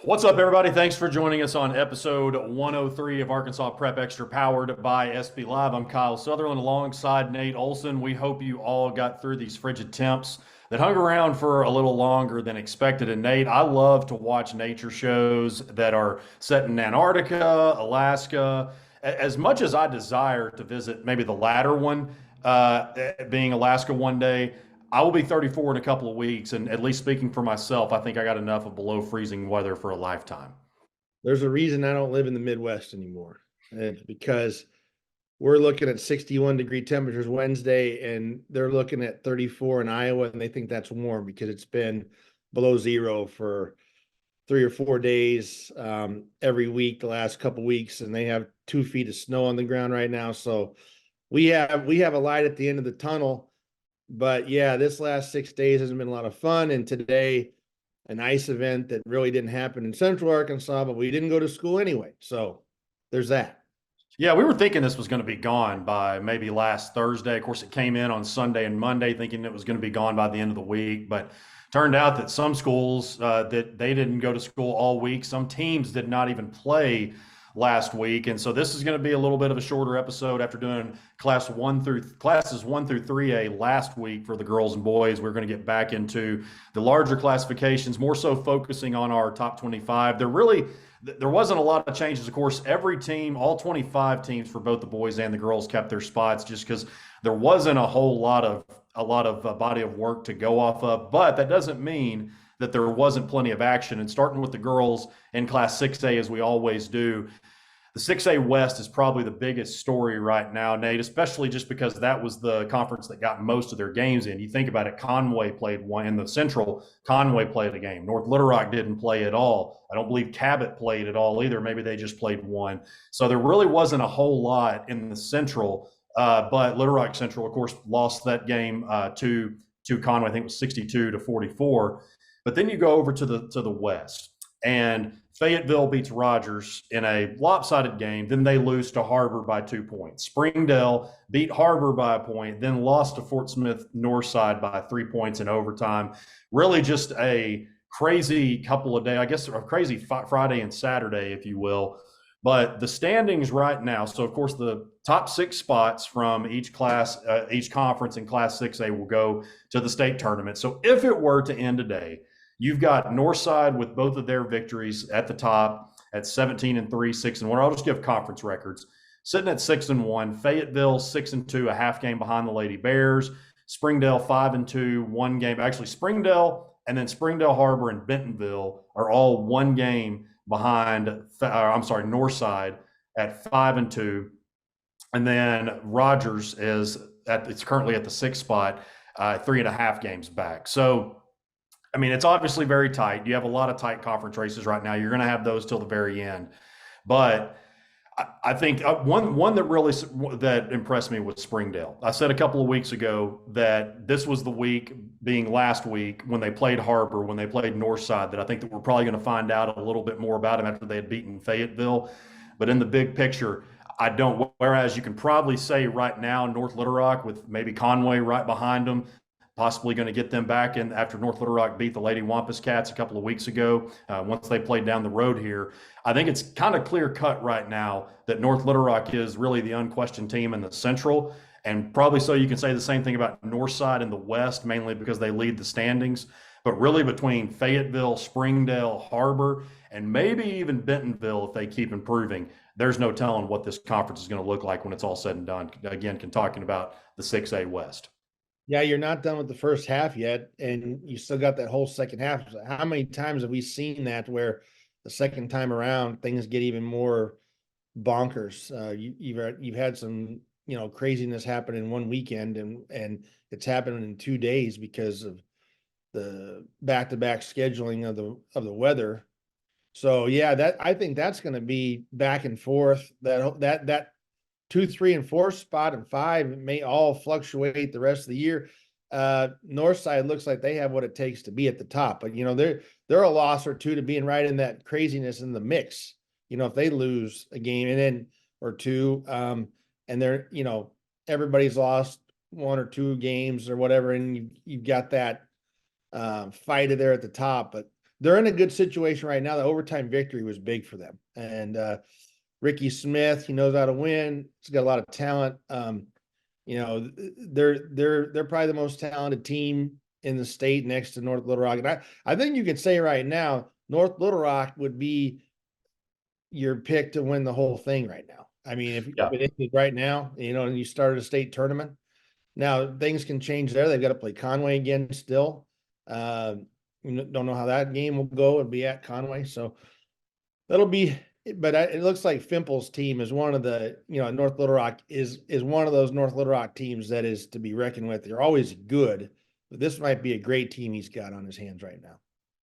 What's up, everybody? Thanks for joining us on episode 103 of Arkansas Prep Extra, powered by SB Live. I'm Kyle Sutherland alongside Nate Olson. We hope you all got through these frigid temps that hung around for a little longer than expected. And Nate, I love to watch nature shows that are set in Antarctica, Alaska. As much as I desire to visit maybe the latter one, being Alaska one day, I will be 34 in a couple of weeks, and at least speaking for myself, I think I got enough of below freezing weather for a lifetime. There's a reason I don't live in the Midwest anymore. And it's because we're looking at 61-degree temperatures Wednesday, and they're looking at 34 in Iowa, and they think that's warm because it's been below zero for 3 or 4 days every week the last couple of weeks, and they have 2 feet of snow on the ground right now. So we have a light at the end of the tunnel. But yeah, this last 6 days has been a lot of fun. And today, an ice event that really didn't happen in Central Arkansas, but we didn't go to school anyway. So there's that. Yeah, we were thinking this was going to be gone by maybe last Thursday. Of course, it came in on Sunday and Monday, thinking it was going to be gone by the end of the week. But turned out that some schools that they didn't go to school all week. Some teams did not even play last week, and so this is going to be a little bit of a shorter episode after doing classes 1 through 3A last week for the girls and boys. We're going to get back into the larger classifications, more so focusing on our top 25. There wasn't a lot of changes. Of course, every team, all 25 teams for both the boys and the girls, kept their spots just because there wasn't a whole lot of body of work to go off of. But that doesn't mean that there wasn't plenty of action. And starting with the girls in Class 6A, as we always do, the 6A West is probably the biggest story right now, Nate, especially just because that was the conference that got most of their games in. You think about it, Conway played one in the Central. Conway played a game. North Little Rock didn't play at all. I don't believe Cabot played at all either. Maybe they just played one. So there really wasn't a whole lot in the Central. But Little Rock Central, of course, lost that game to Conway. I think it was 62-44. But then you go over to the West, and Fayetteville beats Rogers in a lopsided game. Then they lose to Har-Ber by 2 points. Springdale beat Har-Ber by a point, then lost to Fort Smith Northside by 3 points in overtime. Really just a crazy couple of days, I guess a crazy Friday and Saturday, if you will. But the standings right now, so of course the top 6 spots from each class, each conference in Class 6A will go to the state tournament. So if it were to end today, you've got Northside with both of their victories at the top at 17-3, 6-1. I'll just give conference records. Sitting at 6-1, Fayetteville 6-2, a half game behind the Lady Bears. Springdale 5-2, 1 game. Actually, Springdale and then Springdale, Har-Ber, and Bentonville are all 1 game behind. Northside at 5-2, and then Rogers it's currently at the 6th spot, 3.5 games back. So I mean, it's obviously very tight. You have a lot of tight conference races right now. You're going to have those till the very end. But I think one that really that impressed me was Springdale. I said a couple of weeks ago that this was the week, being last week, when they played Har-Ber, when they played Northside, that I think that we're probably going to find out a little bit more about them after they had beaten Fayetteville. But in the big picture, I don't. Whereas you can probably say right now, North Little Rock with maybe Conway right behind them, possibly going to get them back in after North Little Rock beat the Lady Wampus Cats a couple of weeks ago, once they played down the road here. I think it's kind of clear cut right now that North Little Rock is really the unquestioned team in the Central. And probably so you can say the same thing about Northside in the West, mainly because they lead the standings. But really between Fayetteville, Springdale, Har-Ber, and maybe even Bentonville, if they keep improving, there's no telling what this conference is going to look like when it's all said and done. Again, talking about the 6A West. Yeah, you're not done with the first half yet, and you still got that whole second half. How many times have we seen that where the second time around things get even more bonkers? You've had some craziness happen in one weekend, and it's happened in 2 days because of the back-to-back scheduling of the weather. So yeah, I think that's going to be back and forth. That 2, 3, and 4 spot and 5 may all fluctuate the rest of the year. Northside looks like they have what it takes to be at the top, but they're a loss or two to being right in that craziness in the mix. If they lose a game and then or two, and they're everybody's lost 1 or 2 games or whatever, and you've got that fight there at the top. But they're in a good situation right now. The overtime victory was big for them. And Ricky Smith, he knows how to win. He's got a lot of talent. You know, they're probably the most talented team in the state next to North Little Rock. And I think you could say right now, North Little Rock would be your pick to win the whole thing right now. I mean, if Yeah. it ended right now, you know, and you started a state tournament, now things can change there. They've got to play Conway again still. Uh, don't know how that game will go. It'll be at Conway, so that'll be. But it looks like Fimple's team is one of the, you know, North Little Rock is one of those North Little Rock teams that is to be reckoned with. They're always good, but this might be a great team he's got on his hands right now.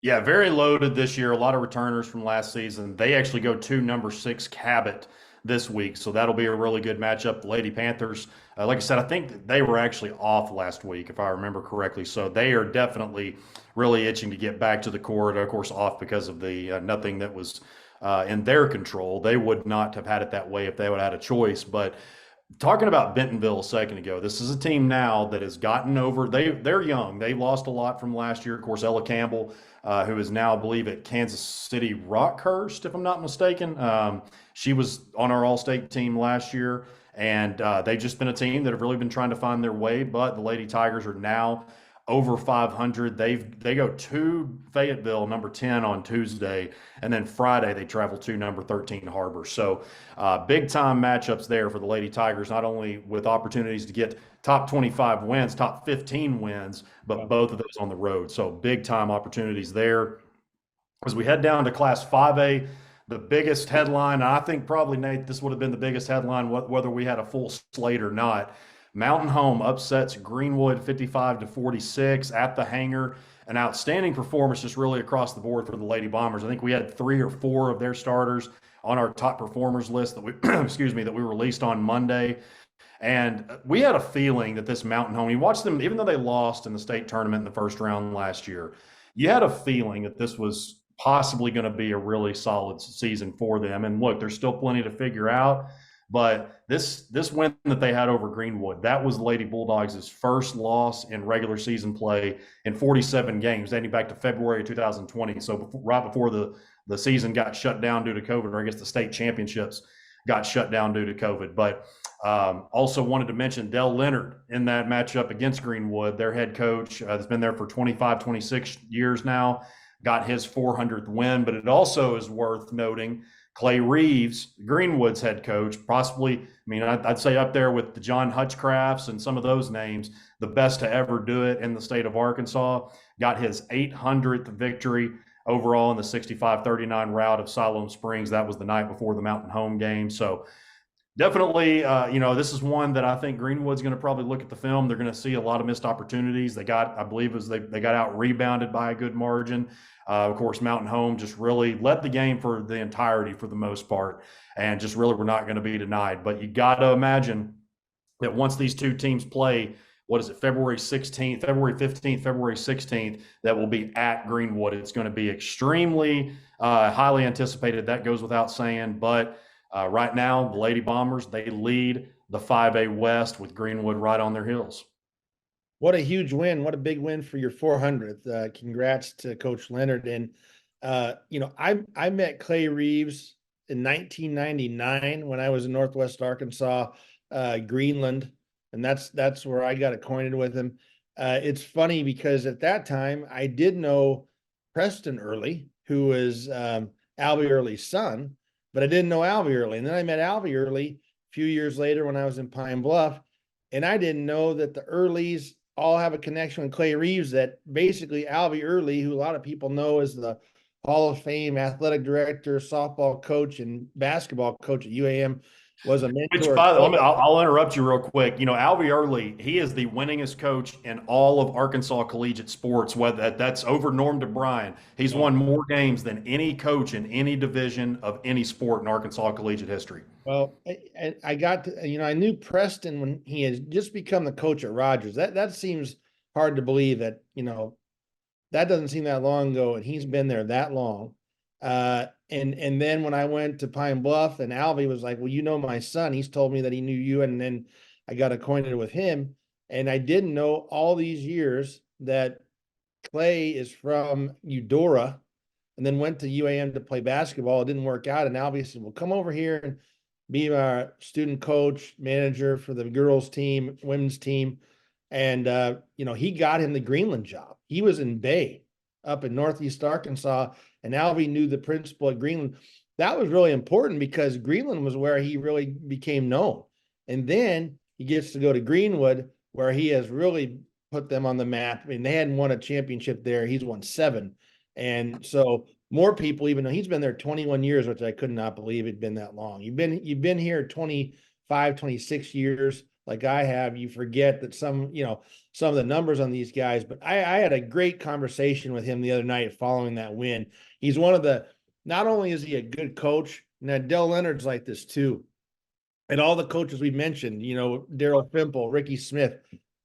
Yeah, very loaded this year. A lot of returners from last season. They actually go to number 6 Cabot this week, so that'll be a really good matchup. The Lady Panthers, like I said, I think they were actually off last week, if I remember correctly. So they are definitely really itching to get back to the court. Of course, off because of the nothing that was in their control. They would not have had it that way if they would have had a choice. But talking about Bentonville a second ago, this is a team now that has gotten over. They're young. They lost a lot from last year. Of course, Ella Campbell, who is now, I believe, at Kansas City Rockhurst, if I'm not mistaken. She was on our All-State team last year, and they've just been a team that have really been trying to find their way. But the Lady Tigers are now over 500. They go to Fayetteville, number 10 on Tuesday, and then Friday they travel to number 13 Har-Ber. So big time matchups there for the Lady Tigers, not only with opportunities to get top 25 wins, top 15 wins, but both of those on the road. So big time opportunities there. As we head down to Class 5A, the biggest headline, I think probably, Nate, this would have been the biggest headline, whether we had a full slate or not. Mountain Home upsets Greenwood 55-46 at the hangar. An outstanding performance just really across the board for the Lady Bombers. I think we had 3 or 4 of their starters on our top performers list that we excuse me, that we released on Monday. And we had a feeling that this Mountain Home, you watched them, even though they lost in the state tournament in the first round last year, you had a feeling that this was possibly going to be a really solid season for them. And look, there's still plenty to figure out. But this win that they had over Greenwood, that was Lady Bulldogs' first loss in regular season play in 47 games, dating back to February of 2020. So right before the season got shut down due to COVID, or I guess the state championships got shut down due to COVID. But also wanted to mention Dell Leonard in that matchup against Greenwood, their head coach, has been there for 25, 26 years now, got his 400th win. But it also is worth noting Clay Reeves, Greenwood's head coach, possibly, I mean, I'd say up there with the John Hutchcrafts and some of those names, the best to ever do it in the state of Arkansas, got his 800th victory overall in the 65-39 rout of Siloam Springs. That was the night before the Mountain Home game. So definitely, this is one that I think Greenwood's going to probably look at the film. They're going to see a lot of missed opportunities. They got, I believe, they got out rebounded by a good margin. Of course, Mountain Home just really led the game for the entirety for the most part, and just really were not going to be denied. But you got to imagine that once these two teams play, what is it, February 16th, February 15th, February 16th, that will be at Greenwood. It's going to be extremely highly anticipated. That goes without saying. But right now, the Lady Bombers, they lead the 5A West with Greenwood right on their heels. What a huge win. What a big win for your 400th. Congrats to Coach Leonard. And, I met Clay Reeves in 1999 when I was in Northwest Arkansas, Greenland. And that's where I got acquainted with him. It's funny because at that time I did know Preston Early, who was Albie Early's son, but I didn't know Albie Early. And then I met Albie Early a few years later when I was in Pine Bluff. And I didn't know that the Earlys all have a connection with Clay Reeves, that basically Albie Early, who a lot of people know as the Hall of Fame athletic director, softball coach, and basketball coach at UAM, was a Which, mentor. by the way, I'll interrupt you real quick. Albie Early, he is the winningest coach in all of Arkansas collegiate sports. Whether that's over Norm DeBryan, he's won more games than any coach in any division of any sport in Arkansas collegiate history. Well, I got to, I knew Preston when he had just become the coach at Rogers. That seems hard to believe that, that doesn't seem that long ago, and he's been there that long. And then when I went to Pine Bluff, and Albie was like, well, my son, he's told me that he knew you. And then I got acquainted with him, and I didn't know all these years that Clay is from Eudora, and then went to UAM to play basketball. It didn't work out. And Albie said, well, come over here and be our student coach, manager for the girls team, women's team. And, he got him the Greenland job. He was in Bay up in Northeast Arkansas, and Albie knew the principal at Greenland. That was really important because Greenland was where he really became known. And then he gets to go to Greenwood, where he has really put them on the map. I mean, they hadn't won a championship there. He's won 7. And so more people, even though he's been there 21 years, which I could not believe it'd been that long. You've been here 25, 26 years like I have. You forget that some of the numbers on these guys, but I had a great conversation with him the other night following that win. He's not only is he a good coach, now Dell Leonard's like this too. And all the coaches we mentioned, Daryl Fimple, Ricky Smith,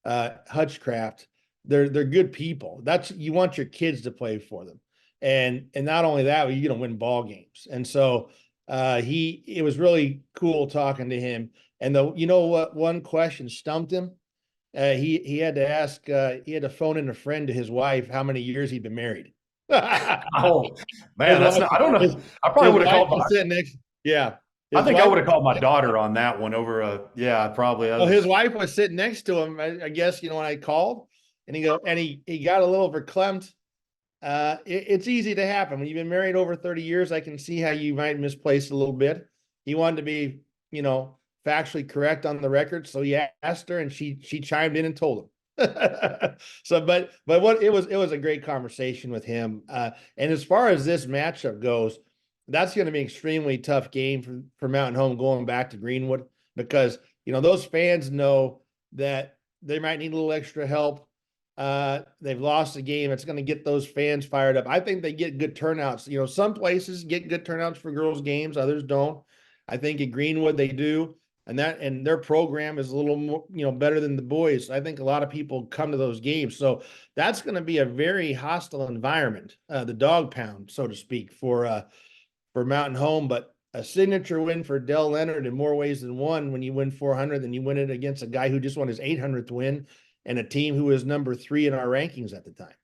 Hutchcraft, they're good people. You want your kids to play for them. And not only that, you're going to win ball games. And so it was really cool talking to him. And what one question stumped him? He had to ask, he had to phone in a friend to his wife how many years he'd been married. Oh man, I don't know. I probably would have called sitting next. Yeah. I think I would have called my daughter on that one over probably. Well, his wife was sitting next to him, I guess, when I called, and he got a little verklempt. It's easy to happen when you've been married over 30 years. I can see how you might misplace a little bit. He wanted to be, factually correct on the record, so he asked her, and she chimed in and told him. But it was a great conversation with him. And as far as this matchup goes, that's going to be an extremely tough game for Mountain Home going back to Greenwood, because those fans know that they might need a little extra help. They've lost the game. It's going to get those fans fired up. I think they get good turnouts. Some places get good turnouts for girls' games, others don't. I think at Greenwood they do. And their program is a little more, better than the boys. I think a lot of people come to those games. So that's going to be a very hostile environment, the dog pound, so to speak, for Mountain Home. But a signature win for Dell Leonard in more ways than one. When you win 400, then you win it against a guy who just won his 800th win and a team who was number 3 in our rankings at the time.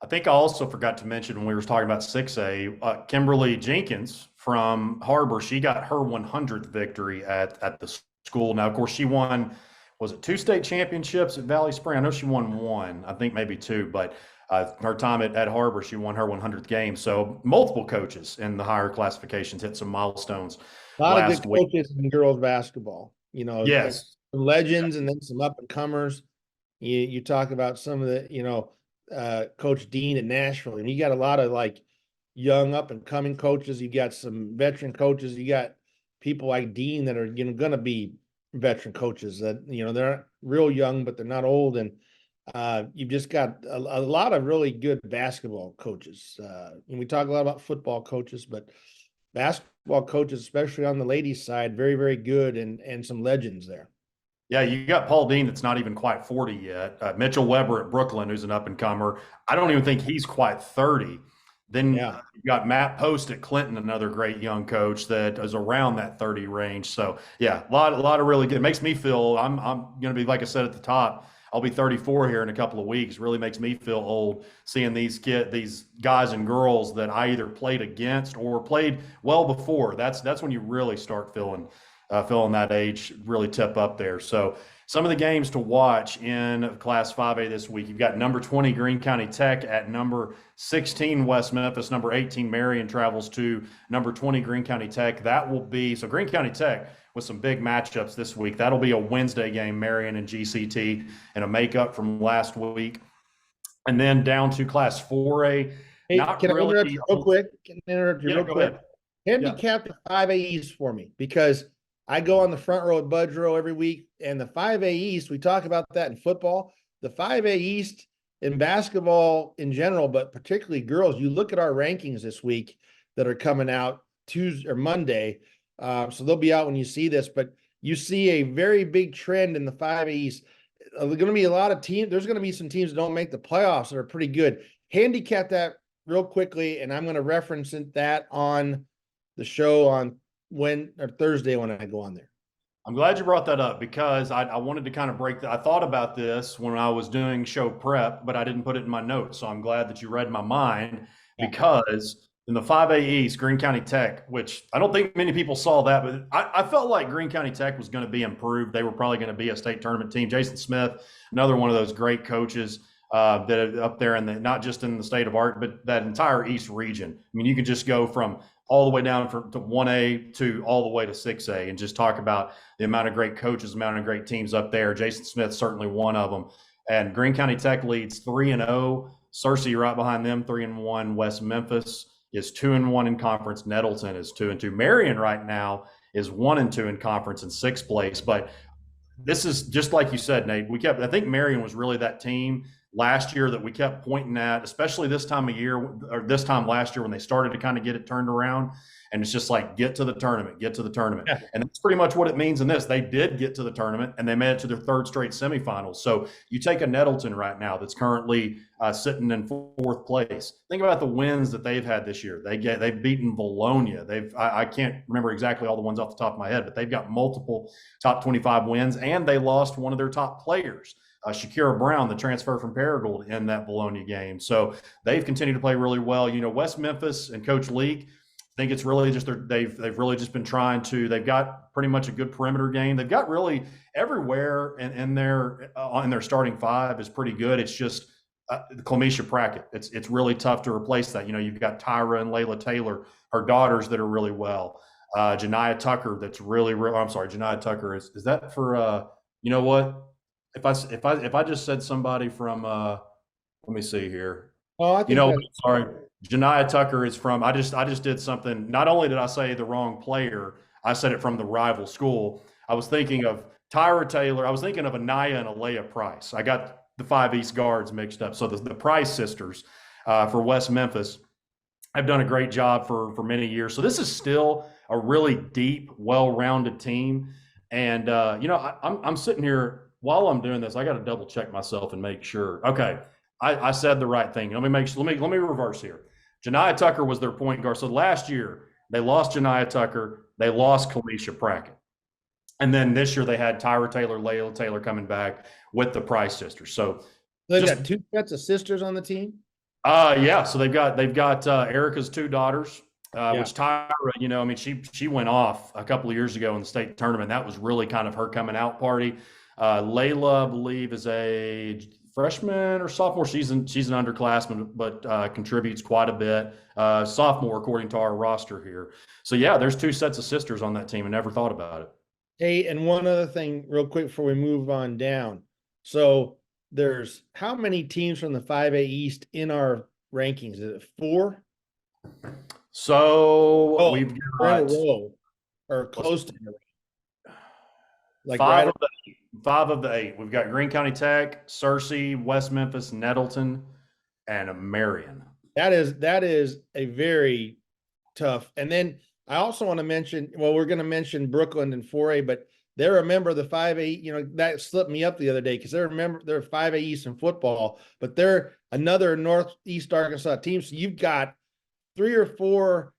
I think I also forgot to mention when we were talking about 6A, Kimberly Jenkins from Har-Ber, she got her 100th victory at the school. Now, of course, she won, was it 2 state championships at Valley Spring? I know she won 1, I think maybe 2, but her time at Har-Ber, she won her 100th game. So multiple coaches in the higher classifications hit some milestones. A lot of good coaches in girls basketball, Yes. Some legends and then some up and comers. You talk about some of the, Coach Dean at Nashville, and you got a lot of like young up and coming coaches. You got some veteran coaches. You got people like Dean that are going to be veteran coaches that they're real young, but they're not old. And you've just got a lot of really good basketball coaches. And we talk a lot about football coaches, but basketball coaches, especially on the ladies' side, very, very good, and some legends there. Yeah, you got Paul Dean that's not even quite 40 yet. Mitchell Weber at Brooklyn, who's an up-and-comer. I don't even think he's quite 30. Then you got Matt Post at Clinton, another great young coach that is around that 30 range. So, yeah, a lot of really good. It makes me feel I'm going to be, like I said at the top, I'll be 34 here in a couple of weeks. Really makes me feel old seeing these guys and girls that I either played against or played well before. That's when you really start feeling that age really tip up there. So some of the games to watch in Class 5A this week, you've got number 20 Greene County Tech at number 16 West Memphis. Number 18 Marion travels to number 20 Greene County Tech. That will be, so Greene County Tech with some big matchups this week. That'll be a Wednesday game, Marion and GCT, and a makeup from last week. And then down to Class 4A. Hey, can I interrupt you real quick? Real quick? Ahead. Handicap the 5A East for me, because I go on the front row at Budrow every week, and the 5A East, we talk about that in football. The 5A East in basketball in general, but particularly girls, you look at our rankings this week that are coming out Tuesday or Monday. So they'll be out when you see this, but you see a very big trend in the 5A East. There's going to be a lot of teams. There's going to be some teams that don't make the playoffs that are pretty good. Handicap that real quickly, and I'm going to reference that on the show on Thursday when I go on there. I'm glad you brought that up, because I wanted to kind of I thought about this when I was doing show prep, but I didn't put it in my notes. So I'm glad that you read my mind, because In the 5A East, Greene County Tech, which I don't think many people saw that, but I felt like Greene County Tech was going to be improved. They were probably going to be a state tournament team. Jason Smith, another one of those great coaches that are up there, and not just in the state of Art, but that entire East region. I mean, you could just go from all the way down to 1A to all the way to 6A and just talk about the amount of great coaches, the amount of great teams up there. Jason Smith, certainly one of them. And Greene County Tech leads 3-0. Searcy right behind them, 3-1. West Memphis is 2-1 in conference. Nettleton is 2-2. Marion right now is 1-2 in conference in sixth place. But this is just like you said, Nate. I think Marion was really that team last year that we kept pointing at, especially this time of year or this time last year when they started to kind of get it turned around. And it's just like, get to the tournament, get to the tournament. Yeah. And that's pretty much what it means in this. They did get to the tournament and they made it to their third straight semifinals. So you take a Nettleton right now that's currently sitting in fourth place. Think about the wins that they've had this year. They've beaten Bologna. I can't remember exactly all the ones off the top of my head, but they've got multiple top 25 wins, and they lost one of their top players. Shakira Brown, the transfer from Paragould, in that Bologna game. So they've continued to play really well. You know, West Memphis and Coach Leake, I think it's really just they've really just been trying to. They've got pretty much a good perimeter game. They've got really everywhere in their starting five is pretty good. It's just Clemisha Prackett. It's really tough to replace that. You know, you've got Tyra and Layla Taylor, her daughters, that are really well. Janiah Tucker, that's really. I'm sorry, Janiah Tucker is that for? You know what? If I just said somebody from, let me see here. Oh, I think sorry. Janiah Tucker is from. I just did something. Not only did I say the wrong player, I said it from the rival school. I was thinking of Tyra Taylor. I was thinking of Anaya and Alea Price. I got the 5 East guards mixed up. So the Price sisters for West Memphis have done a great job for many years. So this is still a really deep, well-rounded team. And I'm sitting here. While I'm doing this, I got to double check myself and make sure. Okay, I said the right thing. Let me reverse here. Janiah Tucker was their point guard. So last year they lost Janiah Tucker, they lost Clemisha Prackett, and then this year they had Tyra Taylor, Layla Taylor coming back with the Price sisters. So they've got two sets of sisters on the team. Yeah. So they've got Erica's two daughters. Which Tyra, she went off a couple of years ago in the state tournament. That was really kind of her coming out party. Layla, I believe, is a freshman or sophomore. She's an underclassman, but contributes quite a bit. Sophomore, according to our roster here. So, yeah, there's two sets of sisters on that team. I never thought about it. Hey, and one other thing real quick before we move on down. So there's how many teams from the 5A East in our rankings? Is it 4? So we've got or close to like 5 of the 8. We've got Greene County Tech, Searcy, West Memphis, Nettleton, and Marion. That is a very tough. And then I also want to mention, we're going to mention Brooklyn and 4A, but they're a member of the 5A. That slipped me up the other day because they're 5A East in football, but they're another Northeast Arkansas team. So you've got 3 or 4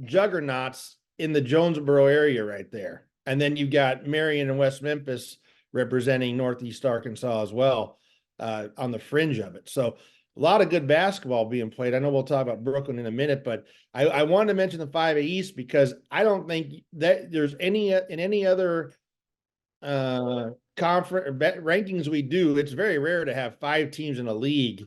juggernauts in the Jonesboro area right there. And then you've got Marion and West Memphis representing Northeast Arkansas as well on the fringe of it. So a lot of good basketball being played. I know we'll talk about Brooklyn in a minute, but I wanted to mention the 5A East because I don't think that there's any other conference rankings we do. It's very rare to have 5 teams in a league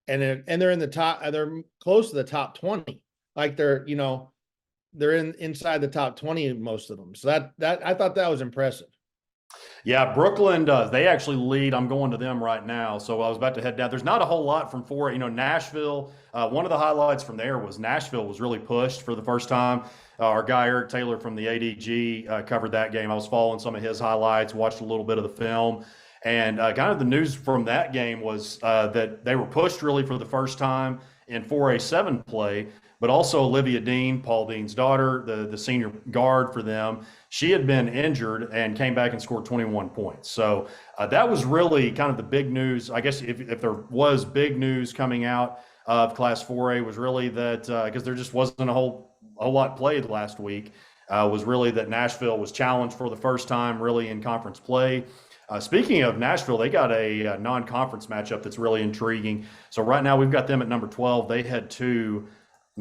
and they're in the top, they're close to the top 20. Like they're inside the top 20, most of them. So that I thought that was impressive. Yeah, Brooklyn does. They actually lead. I'm going to them right now. So I was about to head down. There's not a whole lot from 4. Nashville, one of the highlights from there was Nashville was really pushed for the first time. Our guy, Eric Taylor from the ADG, covered that game. I was following some of his highlights, watched a little bit of the film. And kind of the news from that game was that they were pushed really for the first time in 4A7 play, but also Olivia Dean, Paul Dean's daughter, the senior guard for them, she had been injured and came back and scored 21 points. So that was really kind of the big news. I guess if there was big news coming out of Class 4A was really that because there just wasn't a whole lot played last week, was really that Nashville was challenged for the first time really in conference play. Speaking of Nashville, they got a non-conference matchup that's really intriguing. So right now we've got them at number 12. They head to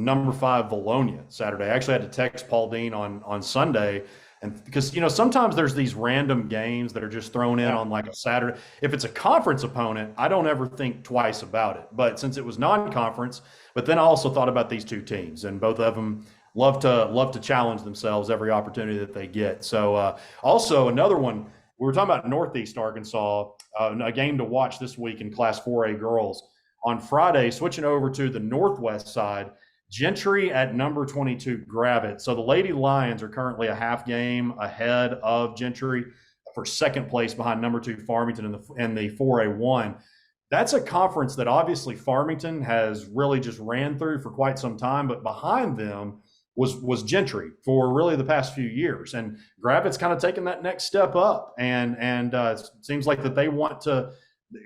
number 5 Valonia Saturday. I actually had to text Paul Dean on Sunday, and because sometimes there's these random games that are just thrown in Yeah. on like a Saturday. If it's a conference opponent, I don't ever think twice about it. But since it was non-conference, but then I also thought about these two teams, and both of them love to challenge themselves every opportunity that they get. So also another one, we were talking about Northeast Arkansas, a game to watch this week in Class 4A girls. On Friday, switching over to the Northwest side, Gentry at number 22 Gravette. So the Lady Lions are currently a half game ahead of Gentry for second place behind number 2 Farmington in the 4A1. That's a conference that obviously Farmington has really just ran through for quite some time, but behind them was Gentry for really the past few years, and Gravette's kind of taken that next step up, and it seems like that they want to.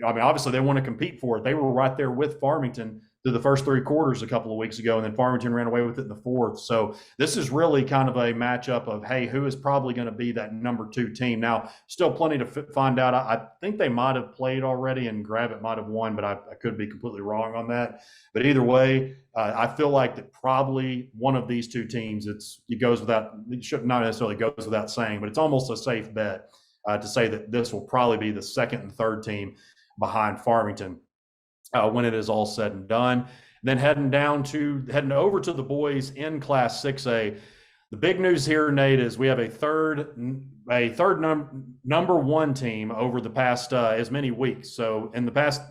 I mean, obviously they want to compete for it. They were right there with Farmington through the first 3 quarters a couple of weeks ago, and then Farmington ran away with it in the fourth. So this is really kind of a matchup of, hey, who is probably going to be that number 2 team? Now, still plenty to find out. I think they might have played already, and Gravette might have won, but I could be completely wrong on that. But either way, I feel like that probably one of these 2 teams, it goes without, it should not necessarily goes without saying, but it's almost a safe bet to say that this will probably be the second and third team behind Farmington when it is all said and done. Then heading over to the boys in Class 6A. The big news here, Nate, is we have a third number 1 team over the past as many weeks. So in the past,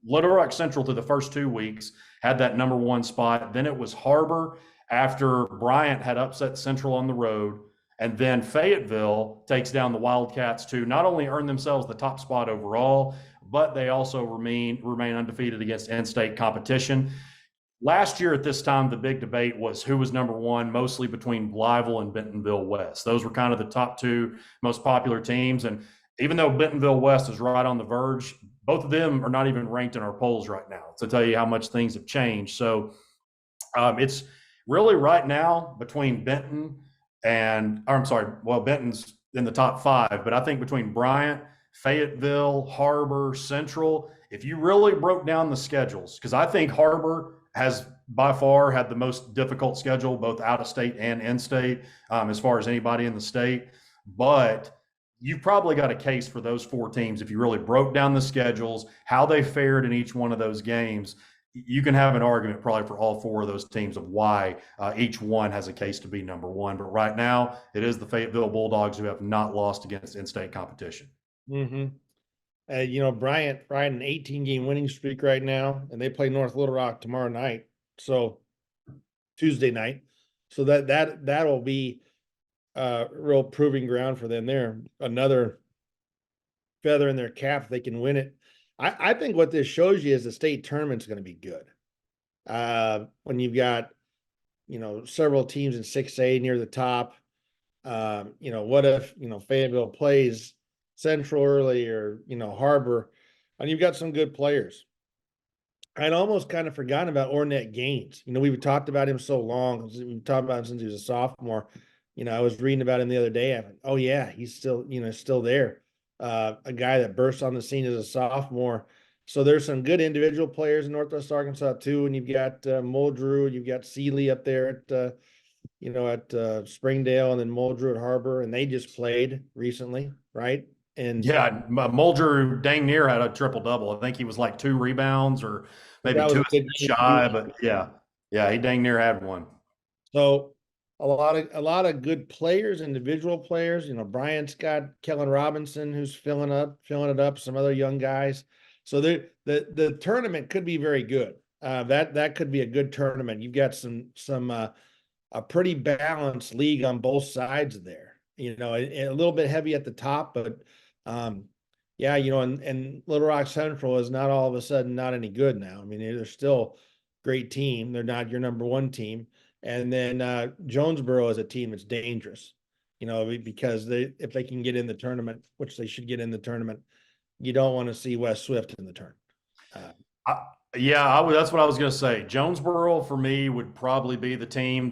Little Rock Central through the first 2 weeks had that number 1 spot. Then it was Har-Ber after Bryant had upset Central on the road. And then Fayetteville takes down the Wildcats to not only earn themselves the top spot overall, but they also remain undefeated against in-state competition. Last year at this time, the big debate was who was number 1, mostly between Blytheville and Bentonville West. Those were kind of the top 2 most popular teams. And even though Bentonville West is right on the verge, both of them are not even ranked in our polls right now, to tell you how much things have changed. So it's really right now between Benton's in the top 5, but I think between Bryant, Fayetteville, Har-Ber, Central, if you really broke down the schedules, because I think Har-Ber has by far had the most difficult schedule, both out of state and in state, as far as anybody in the state. But you probably got a case for those 4 teams if you really broke down the schedules, how they fared in each one of those games. You can have an argument probably for all 4 of those teams of why each one has a case to be number 1. But right now, it is the Fayetteville Bulldogs who have not lost against in-state competition. Mm-hmm. Bryant riding an 18-game winning streak right now, and they play North Little Rock tomorrow night. So Tuesday night. So that'll be real proving ground for them there. Another feather in their cap if they can win it. I think what this shows you is the state tournament's going to be good. When you've got, several teams in 6A near the top, what if, Fayetteville plays Central early or, Har-Ber, and you've got some good players. I'd almost kind of forgotten about Ornette Gaines. We've talked about him so long. We've talked about him since he was a sophomore. I was reading about him the other day. I thought, oh yeah, he's still, still there. A guy that burst on the scene as a sophomore. So there's some good individual players in Northwest Arkansas too. And you've got Muldrew, you've got Seeley up there at Springdale, and then Muldrew at Har-Ber, and they just played recently, right? And yeah, Muldrew dang near had a triple double. I think he was like 2 rebounds or maybe 2 shy, but yeah, he dang near had one. So a lot of good players, individual players. Bryant's got Kellen Robinson who's filling it up, some other young guys. So the tournament could be very good. That could be a good tournament. You've got a pretty balanced league on both sides there. A little bit heavy at the top, but and Little Rock Central is not all of a sudden not any good now. I mean, they're still a great team. They're not your number 1 team. And then Jonesboro is a team that's dangerous, because if they can get in the tournament, which they should get in the tournament, you don't want to see West Swift in the tournament. That's what I was going to say. Jonesboro for me would probably be the team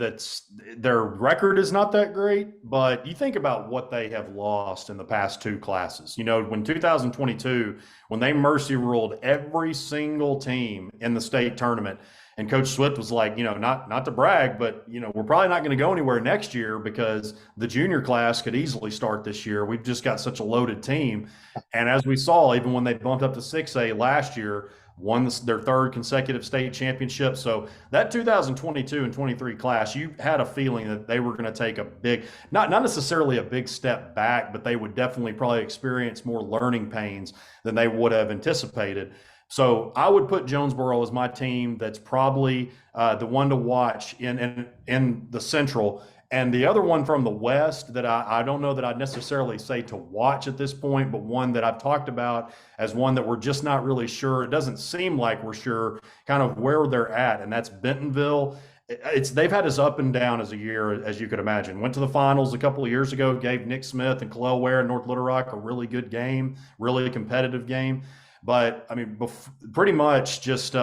their record is not that great, but you think about what they have lost in the past 2 classes. When 2022, when they mercy ruled every single team in the state tournament, And Coach Swift was like, not to brag, but we're probably not going to go anywhere next year because the junior class could easily start this year. We've just got such a loaded team. And as we saw, even when they bumped up to 6A last year, won their third consecutive state championship. So that 2022 and 23 class, you had a feeling that they were going to take a big, not necessarily a big step back, but they would definitely probably experience more learning pains than they would have anticipated. So I would put Jonesboro as my team that's probably the one to watch in the Central. And the other one from the West that I don't know that I'd necessarily say to watch at this point, but one that I've talked about as one that we're just not really sure. It doesn't seem like we're sure kind of where they're at, and that's Bentonville. They've had as up and down as a year as you could imagine. Went to the finals a couple of years ago, gave Nick Smith and Kalel Ware and North Little Rock a really good game, really competitive game. But I mean, pretty much just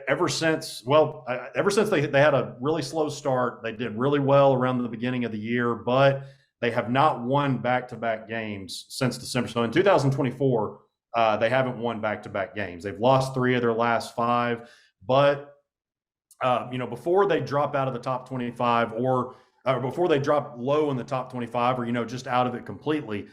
ever since they had a really slow start, they did really well around the beginning of the year, but they have not won back-to-back games since December. So in 2024, they haven't won back-to-back games. They've lost 3 of their last 5, but before they drop out of the top 25 or before they drop low in the top 25 or just out of it completely,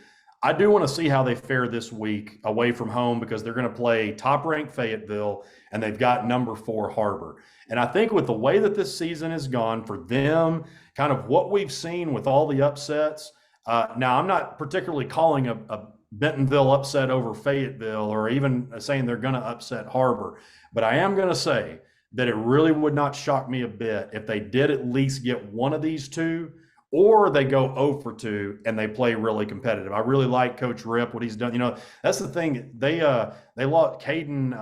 I do want to see how they fare this week away from home because they're going to play top-ranked Fayetteville and they've got number 4 Har-Ber. And I think with the way that this season has gone for them, kind of what we've seen with all the upsets. Now, I'm not particularly calling a Bentonville upset over Fayetteville or even saying they're going to upset Har-Ber, but I am going to say that it really would not shock me a bit if they did at least get one of these two, or they go 0 for 2 and they play really competitive. I really like Coach Rip, what he's done. That's the thing. They lost Caden,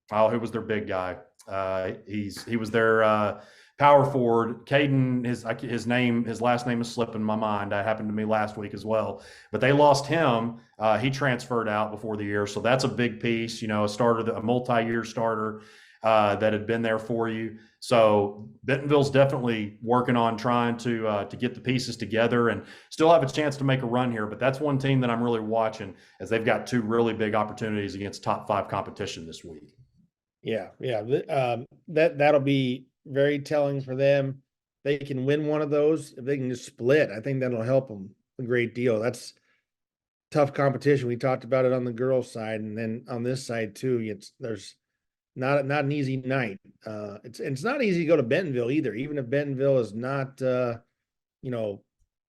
who was their big guy. He was their power forward. Caden, his last name is slipping my mind. That happened to me last week as well. But they lost him. He transferred out before the year, so that's a big piece. A multi-year starter that had been there for you. So Bentonville's definitely working on trying to get the pieces together and still have a chance to make a run here. But that's one team that I'm really watching as they've got 2 really big opportunities against top 5 competition this week. Yeah. That'll be very telling for them. They can win one of those. If they can just split, I think that'll help them a great deal. That's tough competition. We talked about it on the girls' side, and then on this side too. There's not an easy night. It's not easy to go to Bentonville either. Even if Bentonville is not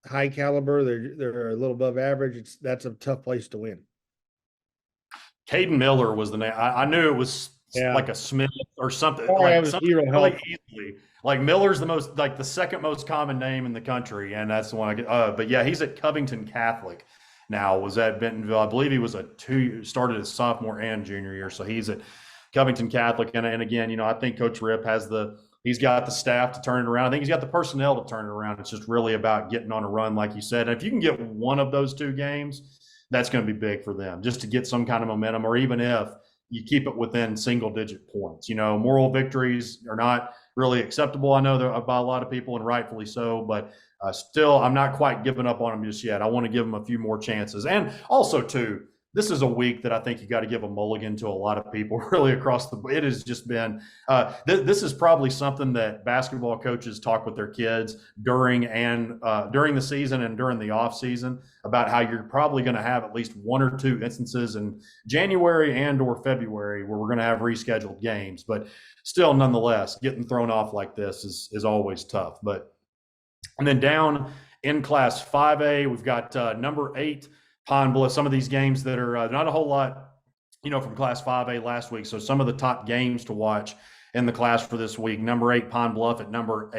high caliber, they're a little above average. That's a tough place to win. Caden Miller was the name. I knew it was like a Smith or something. Something really easily. Like Miller's the second most common name in the country, and that's the one I get. But yeah, he's at Covington Catholic now. Was at Bentonville. I believe he was started his sophomore and junior year, so he's at Covington Catholic. And again, I think Coach Rip he's got the staff to turn it around. I think he's got the personnel to turn it around. It's just really about getting on a run, like you said. And if you can get one of those 2 games, that's going to be big for them, just to get some kind of momentum, or even if you keep it within single-digit points. Moral victories are not really acceptable, I know, by a lot of people, and rightfully so, but still, I'm not quite giving up on them just yet. I want to give them a few more chances. And also, too, this is a week that I think you got to give a mulligan to a lot of people really across it has just been this is probably something that basketball coaches talk with their kids during the season and during the off season about how you're probably going to have at least 1 or 2 instances in January and or February where we're going to have rescheduled games, but still, nonetheless, getting thrown off like this is always tough. And then down in Class 5A, we've got number 8 Pine Bluff. Some of these games that are not a whole lot, from Class 5A last week. So some of the top games to watch in the class for this week. Number 8 Pine Bluff at number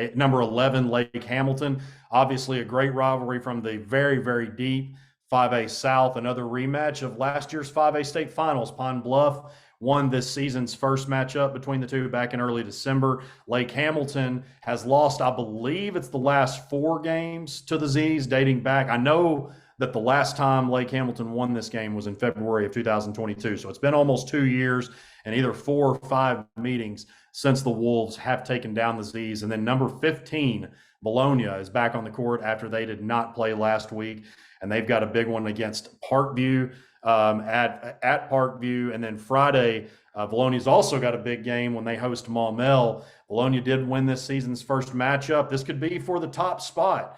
11 Lake Hamilton. Obviously, a great rivalry from the very, very deep 5A South. Another rematch of last year's 5A state finals. Pine Bluff won this season's first matchup between the two back in early December. Lake Hamilton has lost, I believe it's the last 4 games to the Z's dating back. I know that the last time Lake Hamilton won this game was in February of 2022. So it's been almost 2 years and either 4 or 5 meetings since the Wolves have taken down the Z's. And then number 15, Bologna, is back on the court after they did not play last week. And they've got a big one against Parkview at Parkview. And then Friday, Valonia's also got a big game when they host Maumelle. Valonia did win this season's first matchup. This could be for the top spot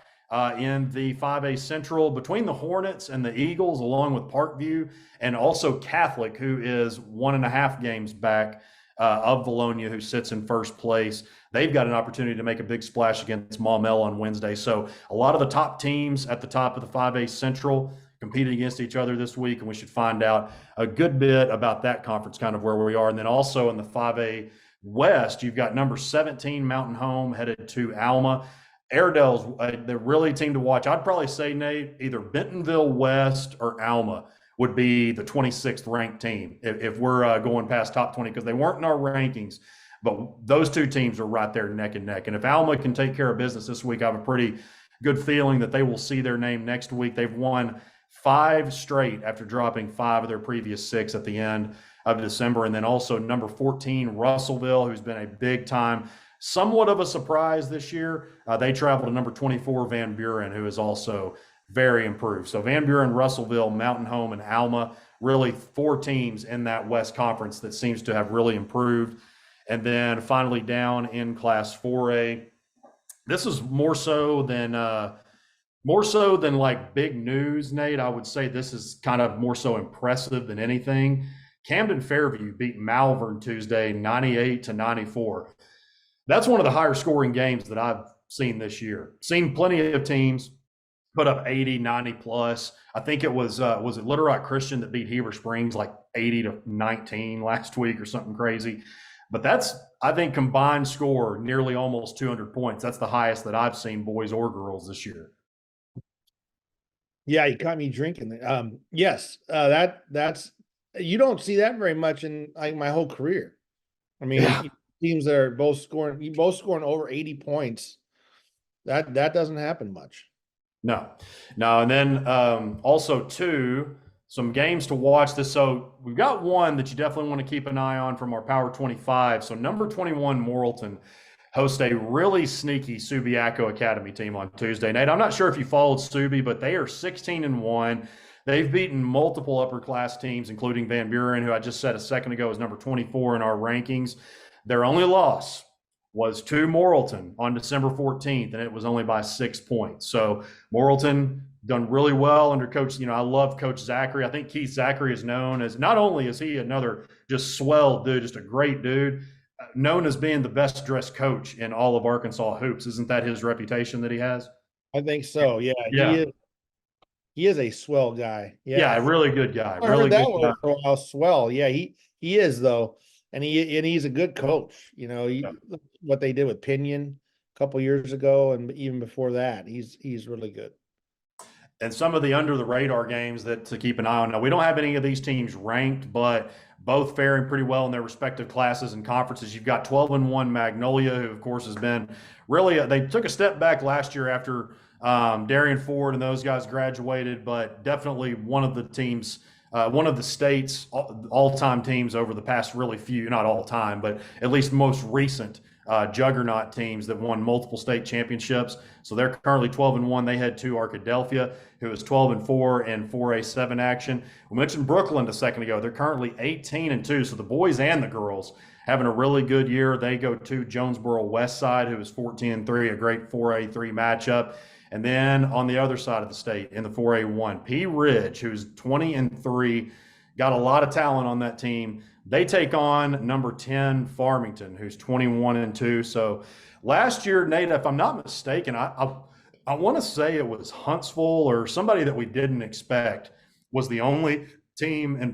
in the 5A Central between the Hornets and the Eagles, along with Parkview, and also Catholic, who is 1.5 games back of Valonia, who sits in first place. They've got an opportunity to make a big splash against Maumelle on Wednesday. So a lot of the top teams at the top of the 5A Central competing against each other this week, and we should find out a good bit about that conference, kind of where we are. And then also in the 5A West, you've got number 17 Mountain Home headed to Alma. Airedale's the really team to watch. I'd probably say, Nate, either Bentonville West or Alma would be the 26th ranked team if we're going past top 20, because they weren't in our rankings. But those two teams are right there neck and neck. And if Alma can take care of business this week, I have a pretty good feeling that they will see their name next week. They've won 5 straight after dropping 5 of their previous 6 at the end of December. And then also number 14, Russellville, who's been a big time, somewhat of a surprise this year. They travel to number 24, Van Buren, who is also very improved. So Van Buren, Russellville, Mountain Home, and Alma, really 4 teams in that West Conference that seems to have really improved. And then finally down in Class 4A, this is more so than like big news, Nate. I would say this is kind of more so impressive than anything. Camden Fairview beat Malvern Tuesday 98-94. That's one of the higher scoring games that I've seen this year. Seen plenty of teams put up 80, 90 plus. I think it was it Little Rock Christian that beat Heber Springs like 80-19 last week or something crazy. But that's, I think, combined score nearly almost 200 points. That's the highest that I've seen, boys or girls, this year. Yeah, you caught me drinking. Yes, that's you don't see that very much in like my whole career. I mean, Yeah. teams that are both scoring over 80 points. That doesn't happen much. No. And then also too, some games to watch this. So we've got one that you definitely want to keep an eye on from our Power 25. So number 21, Morrilton, host a really sneaky Subiaco Academy team on Tuesday. Nate, I'm not sure if you followed Subi, but they are 16-1. They've beaten multiple upper class teams, including Van Buren, who I just said a second ago is number 24 in our rankings. Their only loss was to Morrilton on December 14th, and it was only by 6 points. So Morrilton done really well under Coach, I love Coach Zachary. I think Keith Zachary is known as, not only is he another just swell dude, just a great dude, known as being the best dressed coach in all of Arkansas hoops. Isn't that his reputation that he has? I think so. Yeah, Yeah. He is a swell guy. Yeah, a really good guy. I Really heard that good word for a while. Swell. Yeah, he is though, and he's a good coach. What they did with Pinion a couple years ago, and even before that, he's really good. And some of the under the radar games that to keep an eye on. Now, we don't have any of these teams ranked, but both faring pretty well in their respective classes and conferences. You've got 12-1 Magnolia, who of course has been really, they took a step back last year after Darian Ford and those guys graduated, but definitely one of the teams, one of the state's all-time teams over the past really few, not all time, but at least most recent juggernaut teams that won multiple state championships. So they're currently 12-1. They head to Arkadelphia, who is 12-4 in 4A7 action. We mentioned Brooklyn a second ago. They're currently 18-2. So the boys and the girls having a really good year. They go to Jonesboro Westside, who is 14-3, a great 4A3 matchup. And then on the other side of the state in the 4A1, P Ridge, who's 20-3, got a lot of talent on that team. They take on number 10 Farmington, who's 21-2. So last year, Nate, if I'm not mistaken, I want to say it was Huntsville or somebody that we didn't expect was the only team in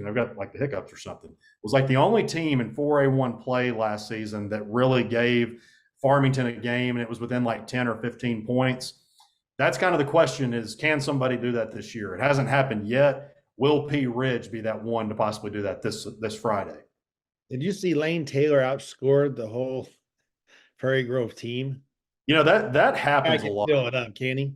I've got like the hiccups or something. Was like the only team in 4A1 play last season that really gave Farmington a game, and it was within like 10 or 15 points. That's kind of the question is, can somebody do that this year? It hasn't happened yet. Will P Ridge be that one to possibly do that this Friday? Did you see Lane Taylor outscored the whole Prairie Grove team? That happens I a lot. Fill it up, can he?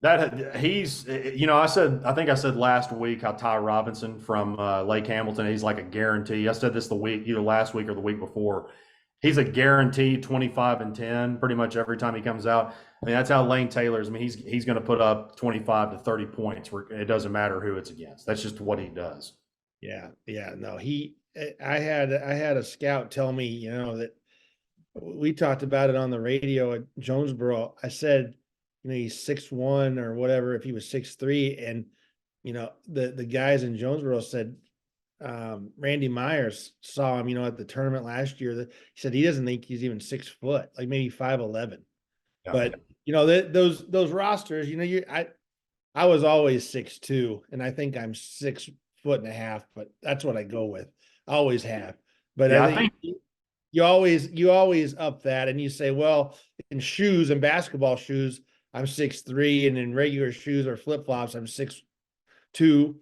That he's, I think I said last week how Ty Robinson from Lake Hamilton, he's like a guarantee. I said this either last week or the week before. He's a guaranteed 25-10 pretty much every time he comes out. I mean, that's how Lane Taylor's. I mean, he's going to put up 25 to 30 points. It doesn't matter who it's against. That's just what he does. Yeah. No, I had a scout tell me, that we talked about it on the radio at Jonesboro. I said, he's 6'1" or whatever, if he was 6'3", and the guys in Jonesboro said, Randy Myers saw him, at the tournament last year. That he said he doesn't think he's even 6 foot, like maybe 5'11". Yeah. But those rosters, I was always 6'2", and I think I'm 6'1.5", but that's what I go with. I always have. But Yeah, I I think think you always up that, and you say, well, in shoes and basketball shoes, I'm 6'3", and in regular shoes or flip flops, I'm 6'2", so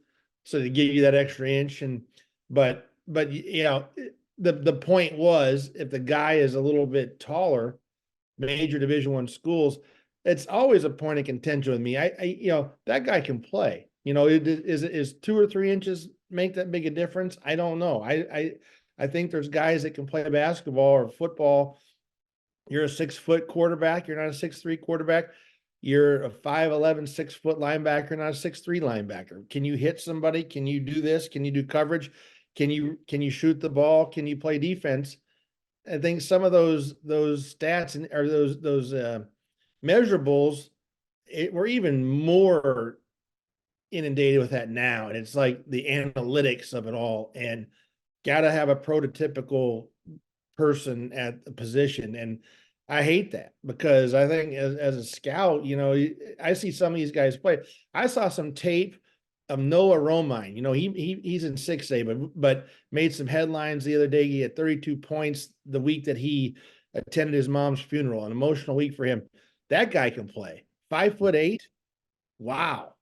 to give you that extra inch. And but the point was, if the guy is a little bit taller, major Division I schools, it's always a point of contention with me. That guy can play. Is 2 or 3 inches make that big a difference? I don't know. I think there's guys that can play basketball or football. You're a 6 foot quarterback. You're not a 6'3" quarterback. You're a 5'11", 6 foot linebacker, not a 6'3" linebacker. Can you hit somebody? Can you do this? Can you do coverage? Can you shoot the ball? Can you play defense? I think some of those stats or those measurables, we're even more inundated with that now, and it's like the analytics of it all, and got to have a prototypical person at the position. And I hate that, because I think as a scout, I see some of these guys play. I saw some tape of Noah Romine. He's in 6A, but made some headlines the other day. He had 32 points the week that he attended his mom's funeral, an emotional week for him. That guy can play. 5'8". Wow.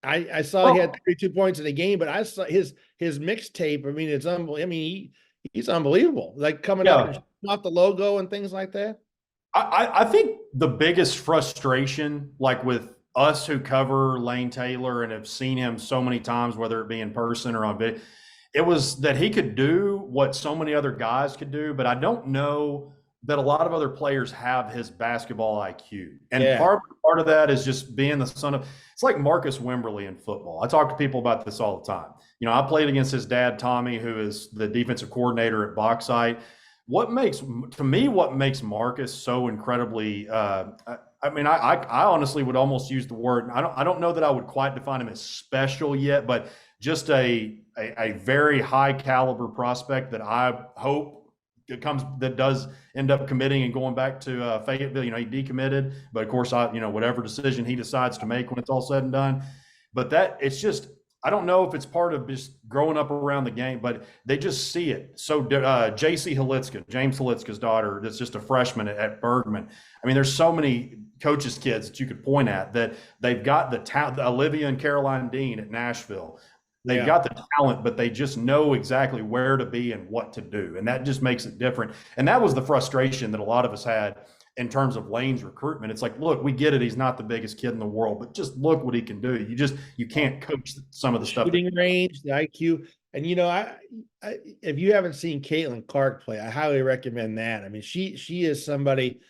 I saw he had 32 points in a game, but I saw his mixtape. I mean, it's unbelievable. I mean, he's unbelievable. Like coming up and yeah. off the logo and things like that. I think the biggest frustration, like with us who cover Lane Taylor and have seen him so many times, whether it be in person or on video, it was that he could do what so many other guys could do, but I don't know that a lot of other players have his basketball IQ. And Yeah. part of that is just being the son of, it's like Marcus Wimberly in football. I talk to people about this all the time. I played against his dad, Tommy, who is the defensive coordinator at Bauxite. What makes Marcus so incredibly I honestly would almost use the word, I don't know that I would quite define him as special yet, but just a very high caliber prospect that I hope that does end up committing and going back to Fayetteville. He decommitted, but of course whatever decision he decides to make when it's all said and done. But that it's just, I don't know if it's part of just growing up around the game, but they just see it. So JC Halitzka, James Halitzka's daughter, that's just a freshman at Bergman. I mean, there's so many coaches' kids that you could point at that they've got the talent. Olivia and Caroline Dean at Nashville. They've got the talent, but they just know exactly where to be and what to do. And that just makes it different. And that was the frustration that a lot of us had in terms of Lane's recruitment. It's like, look, we get it. He's not the biggest kid in the world, but just look what he can do. You can't coach some of the stuff. Shooting range, the IQ. And, if you haven't seen Caitlin Clark play, I highly recommend that. I mean, she is somebody,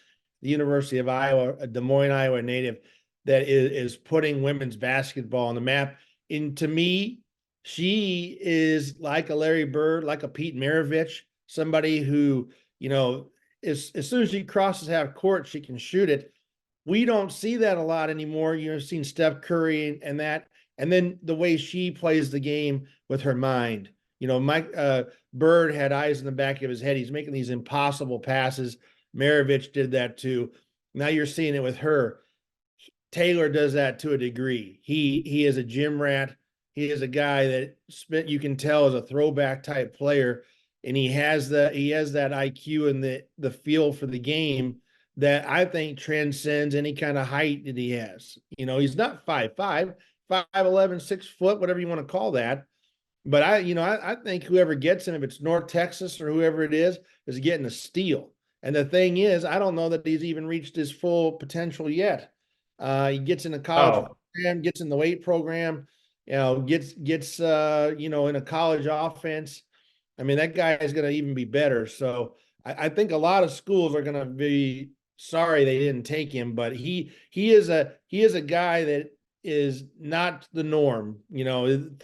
the University of Iowa, a Des Moines, Iowa native, that is putting women's basketball on the map. And to me, she is like a Larry Bird, like a Pete Maravich, somebody who, as soon as she crosses half court, she can shoot it. We don't see that a lot anymore. You've seen Steph Curry and that, and then the way she plays the game with her mind. Mike Bird had eyes in the back of his head. He's making these impossible passes. Maravich did that too. Now you're seeing it with her. Taylor does that to a degree. He is a gym rat. He is a guy that you can tell is a throwback type player, and he has that IQ and the feel for the game that I think transcends any kind of height that he has. He's not 5'5", 5'11", 6 foot, whatever you want to call that. But I think whoever gets him, if it's North Texas or whoever it is getting a steal. And the thing is, I don't know that he's even reached his full potential yet. He gets in the college program, gets in the weight program, gets in a college offense. I mean, that guy is going to even be better. So I think a lot of schools are going to be sorry they didn't take him, but he is a guy that is not the norm.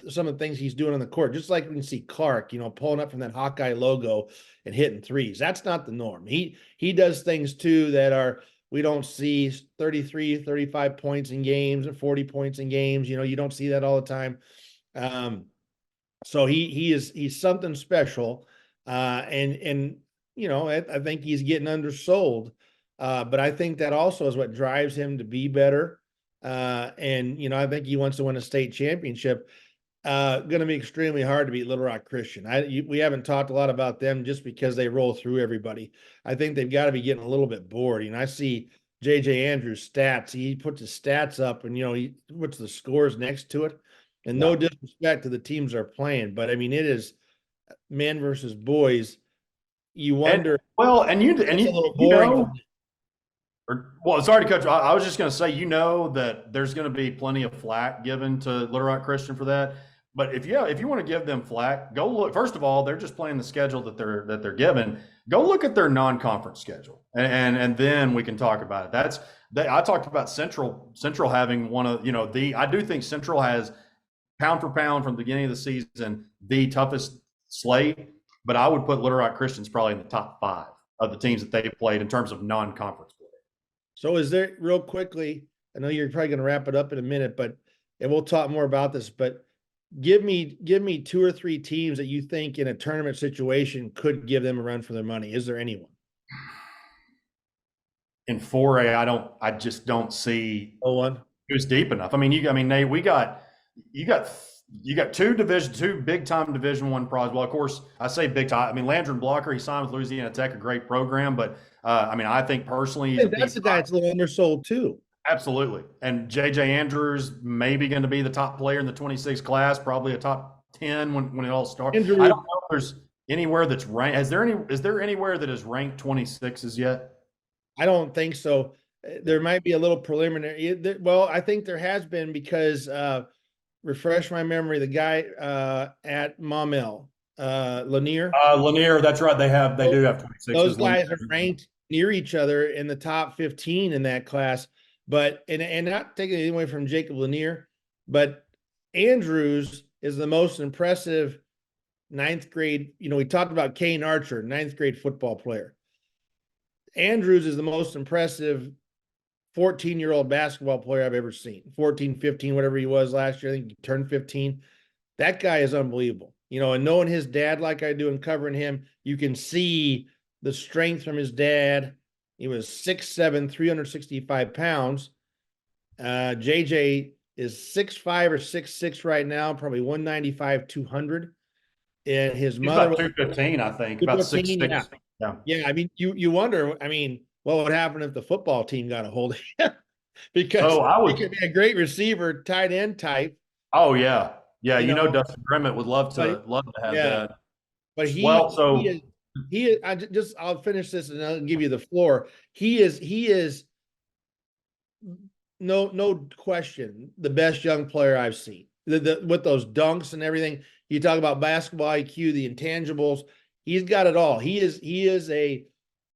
Some of the things he's doing on the court, just like we can see Clark, pulling up from that Hawkeye logo and hitting threes. That's not the norm. He does things too that are, we don't see 33, 35 points in games and 40 points in games. You don't see that all the time. So he's something special. And I think he's getting undersold. But I think that also is what drives him to be better. And I think he wants to win a state championship. Going to be extremely hard to beat Little Rock Christian. We haven't talked a lot about them just because they roll through everybody. I think they've got to be getting a little bit bored. I see JJ Andrews' stats. He puts his stats up, and he puts the scores next to it. And no disrespect to the teams they're playing, but it is men versus boys. You wonder. And you a little boring. Sorry to cut you. I was just going to say, that there's going to be plenty of flack given to Little Rock Christian for that. But if you want to give them flack, go look. First of all, they're just playing the schedule that they're given. Go look at their non-conference schedule, and then we can talk about it. I talked about Central having one of I do think Central has, pound for pound from the beginning of the season, the toughest slate. But I would put Little Rock Christian's probably in the top 5 of the teams that they played in terms of non-conference play. So is there, real quickly, I know you're probably going to wrap it up in a minute, and we'll talk more about this, but give me 2 or 3 teams that you think in a tournament situation could give them a run for their money. Is there anyone? In 4A, I just don't see one who's deep enough. Nate, you got 2 big time Division I pros. Well, of course, I say big time. Landron Blocker, he signed with Louisiana Tech, a great program, but I think personally, that's the guy that's a little undersold too. Absolutely. And JJ Andrews maybe going to be the top player in the 26 class, probably a top 10 when it all starts. I don't know if there's anywhere that's ranked. Is there anywhere that is ranked 26s yet? I don't think so. There might be a little preliminary. Well, I think there has been, because refresh my memory, the guy at Maumelle, Lanier. Lanier, that's right. They do have 26. Those guys are ranked near each other in the top 15 in that class. But and not taking anything away from Jacob Lanier, but Andrews is the most impressive 9th grade. We talked about Kane Archer, 9th grade football player. Andrews is the most impressive 14-year-old basketball player I've ever seen. 14, 15, whatever he was last year. I think he turned 15. That guy is unbelievable. And knowing his dad like I do and covering him, you can see the strength from his dad. He was 6'7", 365 pounds. JJ is 6'5" or 6'6" right now, probably 195, 200. And his mother was 215, I think. About 6'6". Yeah. You wonder, what would happen if the football team got a hold of him? Because he could be a great receiver, tight end type. Oh yeah. Yeah. Dustin Grimmett would love to have that. But I'll finish this and I'll give you the floor. He is no question the best young player I've seen. With those dunks and everything. You talk about basketball IQ, the intangibles. He's got it all. He is a,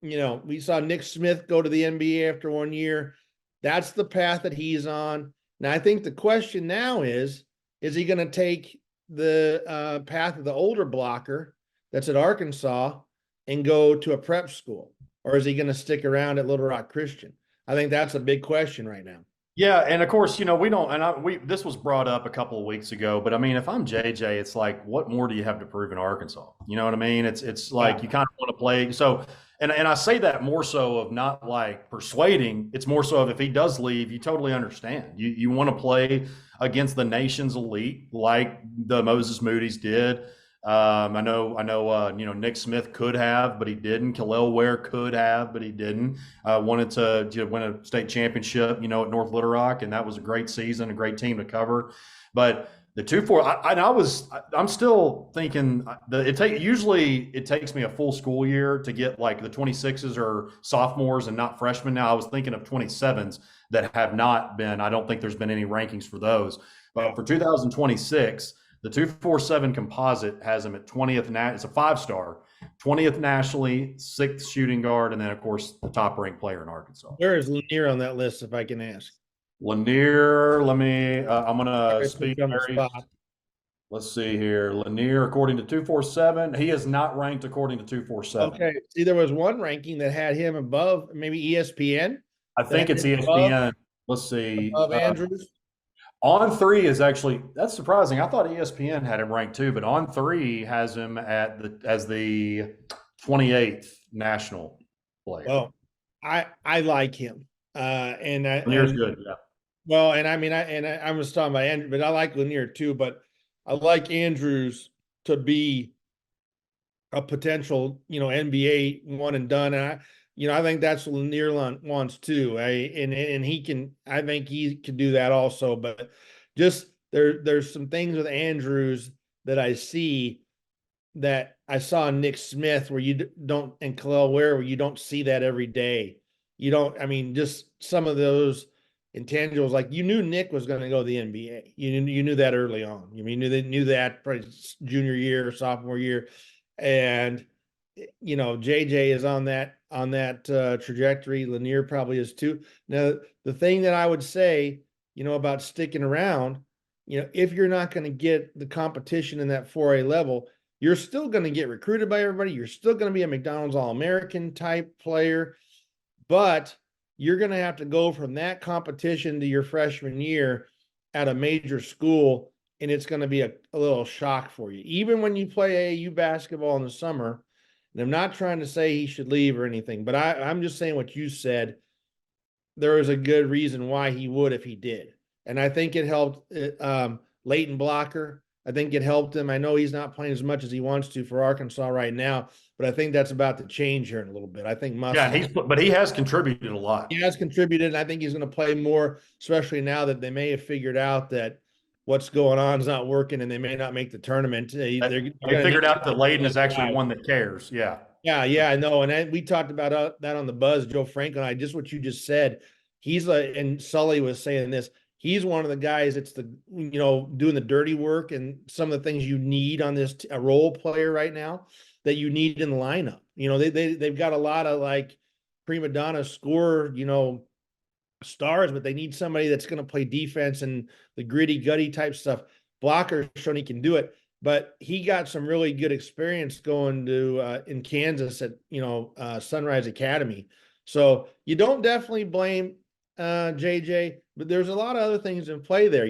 we saw Nick Smith go to the NBA after 1 year. That's the path that he's on. Now, I think the question now is he going to take the path of the older blocker that's at Arkansas and go to a prep school? Or is he going to stick around at Little Rock Christian? I think that's a big question right now. Yeah, and of course, we don't, and this was brought up a couple of weeks ago, but if I'm JJ, it's like, what more do you have to prove in Arkansas? You know what I mean? It's like you kind of want to play. So, and I say that more so of not like persuading. It's more so of if he does leave, you totally understand. You want to play against the nation's elite, like the Moses Moody's did. I know, Nick Smith could have, but he didn't. Khalil Ware could have, but he didn't. Wanted to win a state championship, at North Little Rock, and that was a great season, a great team to cover. But the 2-4, I'm still thinking usually it takes me a full school year to get like the 26s or sophomores and not freshmen. Now I was thinking of 27s that have not been. I don't think there's been any rankings for those, but for 2026. The 247 composite has him at 20th. It's a 5-star, 20th nationally, 6th shooting guard, and then of course the top ranked player in Arkansas. Where is Lanier on that list, if I can ask? Lanier, I'm going to I put speak you on the very, spot. let's see here. Lanier, according to 247, he is not ranked according to 247. Okay. See, there was one ranking that had him above, maybe ESPN, I that think had it's him above ESPN. Let's see. Andrews. On three is actually, that's surprising. I thought ESPN had him ranked too, but on three has him as the 28th national player. Well, I like him. Lanier's And good. Yeah. well, and I mean, I was talking about Andrew, but I like Lanier too. But I like Andrews to be a potential, NBA one and done. And I think that's what Lanier wants too. And he can, I think he can do that also. But just there's some things with Andrews that I see that I saw in Nick Smith where you don't, and Khalil Ware, where you don't see that every day. You don't, I mean, just some of those intangibles, like you knew Nick was going to go to the NBA. You knew that early on. I mean, knew that probably junior year, sophomore year. And, JJ is on that trajectory. Lanier probably is too. Now, the thing that I would say, about sticking around, if you're not going to get the competition in that 4A level, you're still going to get recruited by everybody. You're still going to be a McDonald's All-American type player, but you're going to have to go from that competition to your freshman year at a major school, and it's going to be a little shock for you. Even when you play AAU basketball in the summer, and I'm not trying to say he should leave or anything, but I'm just saying what you said. There is a good reason why he would if he did. And I think it helped Leighton Blocker. I think it helped him. I know he's not playing as much as he wants to for Arkansas right now, but I think that's about to change here in a little bit. I think Yeah. But he has contributed a he lot. has contributed, and I think he's going to play more, especially now that they may have figured out that what's going on is not working and they may not make the tournament. They're going They to need figured out that Layden is actually guys. one that cares. Yeah. Yeah, I know. And we talked about that on the buzz, Joe Frank and I, just what you just said. He's like, and Sully was saying this. He's one of the guys that's doing the dirty work and some of the things you need on this a role player right now that you need in the lineup. They've got a lot of like prima donna score, stars, but they need somebody that's going to play defense and the gritty, gutty type stuff. Blocker shown he can do it, but he got some really good experience going to in Kansas at Sunrise Academy. So you don't definitely blame JJ, but there's a lot of other things in play there.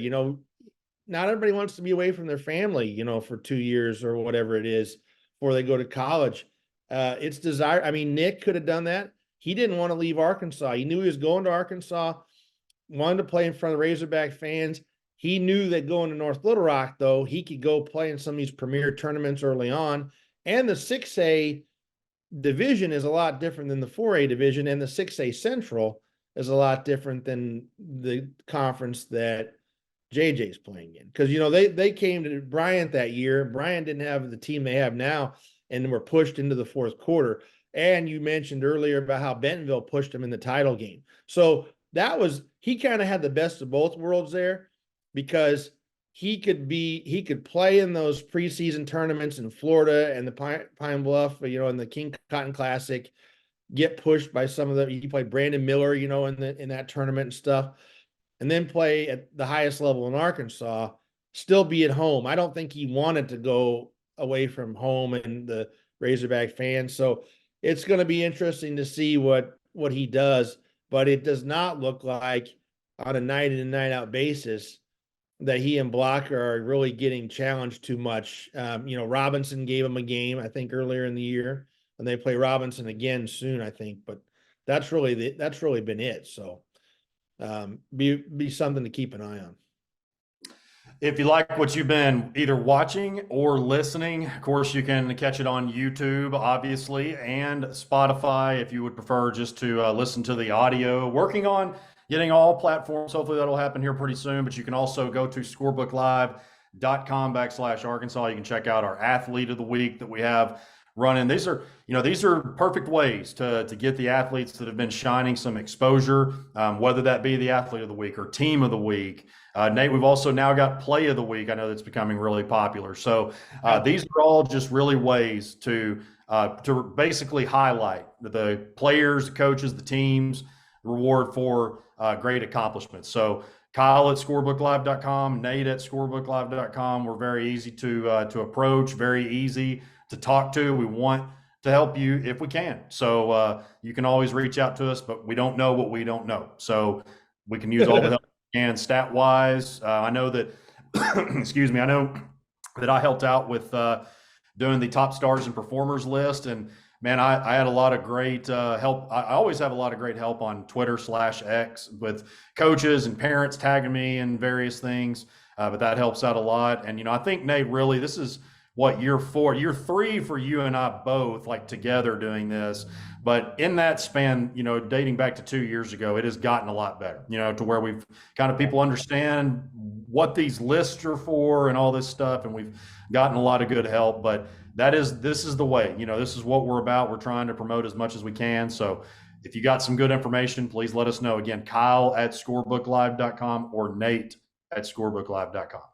Not everybody wants to be away from their family, for 2 years or whatever it is before they go to college. It's desire. I mean, Nick could have done that. He didn't want to leave Arkansas. He knew he was going to Arkansas, wanted to play in front of Razorback fans. He knew that going to North Little Rock, though, he could go play in some of these premier tournaments early on. And the 6A division is a lot different than the 4A division, and the 6A Central is a lot different than the conference that JJ's playing in. Because, they came to Bryant that year. Bryant didn't have the team they have now and were pushed into the fourth quarter. And you mentioned earlier about how Bentonville pushed him in the title game. So he kind of had the best of both worlds there because he could play in those preseason tournaments in Florida and the Pine Bluff, in the King Cotton Classic, get pushed by he played Brandon Miller, in that tournament and stuff, and then play at the highest level in Arkansas, still be at home. I don't think he wanted to go away from home and the Razorback fans. So it's going to be interesting to see what he does, but it does not look like on a night in and night out basis that he and Blocker are really getting challenged too much. Robinson gave him a game, I think, earlier in the year, and they play Robinson again soon, I think. But that's really been it. So be something to keep an eye on. If you like what you've been either watching or listening, of course, you can catch it on YouTube, obviously, and Spotify if you would prefer just to listen to the audio. Working on getting all platforms. Hopefully, that'll happen here pretty soon. But you can also go to scorebooklive.com/Arkansas. You can check out our athlete of the week that we have running. These are perfect ways to get the athletes that have been shining some exposure, whether that be the athlete of the week or team of the week. Nate, we've also now got play of the week. I know that's becoming really popular. So these are all just really ways to basically highlight the players, the coaches, the teams reward for great accomplishments. So Kyle at scorebooklive.com, Nate at scorebooklive.com. We're very easy to approach, very easy to talk to. We want to help you if we can. So you can always reach out to us, but we don't know what we don't know. So we can use all the help we can stat wise. I know that, excuse me, I know that I helped out with doing the top stars and performers list. And man, I had a lot of great help. I always have a lot of great help on Twitter/X with coaches and parents tagging me and various things. But that helps out a lot. And, I think, Nate, really, this is what, year 3 for you and I both, like, together doing this. But in that span, dating back to 2 years ago, it has gotten a lot better, to where we've kind of, people understand what these lists are for and all this stuff. And we've gotten a lot of good help, but this is the way, this is what we're about. We're trying to promote as much as we can. So if you got some good information, please let us know. Again, Kyle at scorebooklive.com or Nate at scorebooklive.com.